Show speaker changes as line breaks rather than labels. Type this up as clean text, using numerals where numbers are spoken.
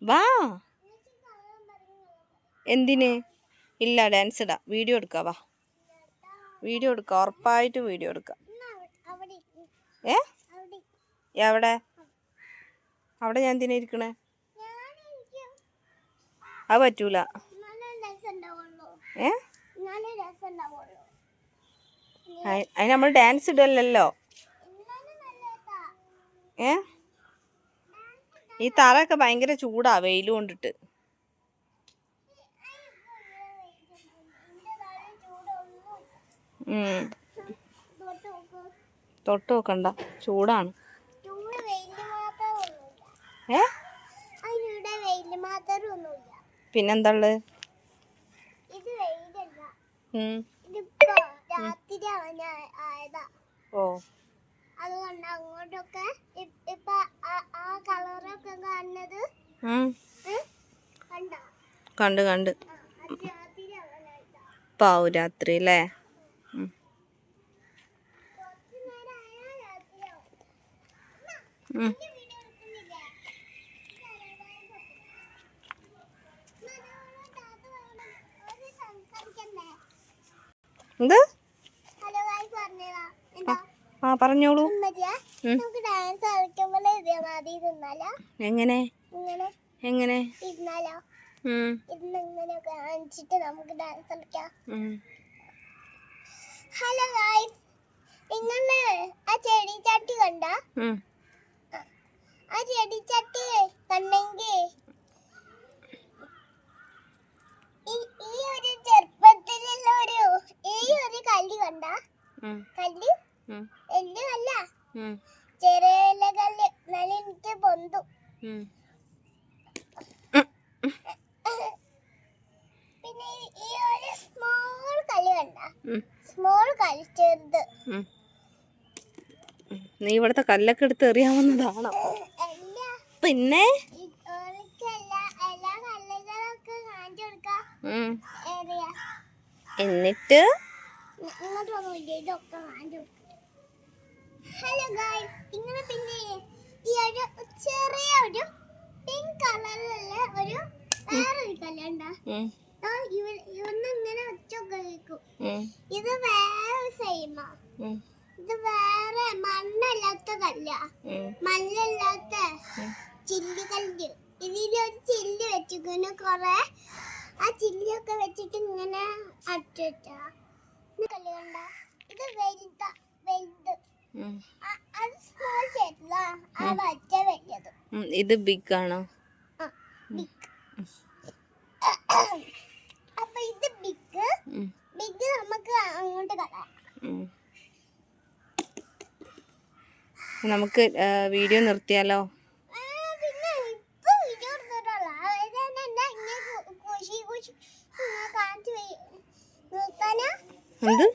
വാ. എന്തിന്? ഇല്ല, ഡാൻസ് ഇടാം. വീഡിയോ എടുക്കാം. വാ, വീഡിയോ എടുക്കാം. ഉറപ്പായിട്ട് വീഡിയോ എടുക്കാം. എവിടെ? അവിടെ ഞാൻ എന്തിനാ ഇരിക്കണേ? അത് പറ്റൂല. അതിന് നമ്മൾ ഡാൻസ് ഇടല്ലോ. ഈ തറയൊക്കെ ഭയങ്കര ചൂടാ വെയിൽ കൊണ്ടിട്ട്. തൊട്ട് നോക്കണ്ട, ചൂടാണ്. പിന്നെന്താ ഉള്ളത്? ഓ, അതുകൊണ്ട് അങ്ങോട്ടൊക്കെ ഇപ്പൊ ആ കളറൊക്കെ കാണുന്നത് കണ്ട് കണ്ട് പാവു രാത്രി അല്ലേ? എന്ത്? ആ, പറഞ്ഞോളൂ. എങ്ങനെ എങ്ങനെ?
ഹലോ ഗായ്സ്, ഇങ്ങനെ ആ ചെടിച്ചട്ടി കണ്ട? ആ ചെടിച്ചട്ടി കണ്ടെങ്കിൽ ഈ ഒരു ചെറുപ്പത്തിലുള്ള ഈ ഒരു കല്ല് കണ്ട? കല്ല് എല്ലല്ല, ചെറിയ കല്ല് നല്ല എനിക്ക് പൊന്തു. പിന്നെ ഈ ഒരു സ്മോൾ കല്ല് കണ്ട? സ്മോൾ കല്ല്, ചെറുത്.
നീ ഇവിടുത്തെ കല്ലൊക്കെ എടുത്ത് എറിയാവുന്നതാണോ? പിന്നെ എന്നിട്ട്
ഹലോ ഗായ്സ്, ഇങ്ങനെ പിന്നെ ഈ ഒരു ചെറിയ ഒരു പിങ്ക് കളറിലുള്ള ഒരു വേറൊരു കല്ലുണ്ടാ? ഇവന്നിങ്ങനെ ഒച്ചൊക്കെ കേൾക്കും. ഇത് വേറെ സെയിമാ. ഇത് വേറെ മണ്ണല്ലാത്ത കല്ല, മണ്ണില്ലാത്ത ചില്ലുകല്ല്. ഇതിലൊരു ചില്ല് വെച്ചിങ്ങനെ കൊറേ ആ ചില്ലൊക്കെ വെച്ചിട്ട് ഇങ്ങനെ അടിച്ചാ കല്ല് കണ്ട? ഇത് വലുതാ, വലുത്. അത് സ്മോൾ ചെറുതാ, ആ വച്ച വലിയത്.
ഇത് ബിഗ് ആണോ?
അപ്പൊ ഇത് ബിഗ് നമുക്ക് അങ്ങോട്ട് കളയാം.
നമുക്ക് വീഡിയോ നിർത്തിയാലോ?
പിന്നെ ഇപ്പൊ വീഡിയോ നിർത്താനാ?
എന്ത്?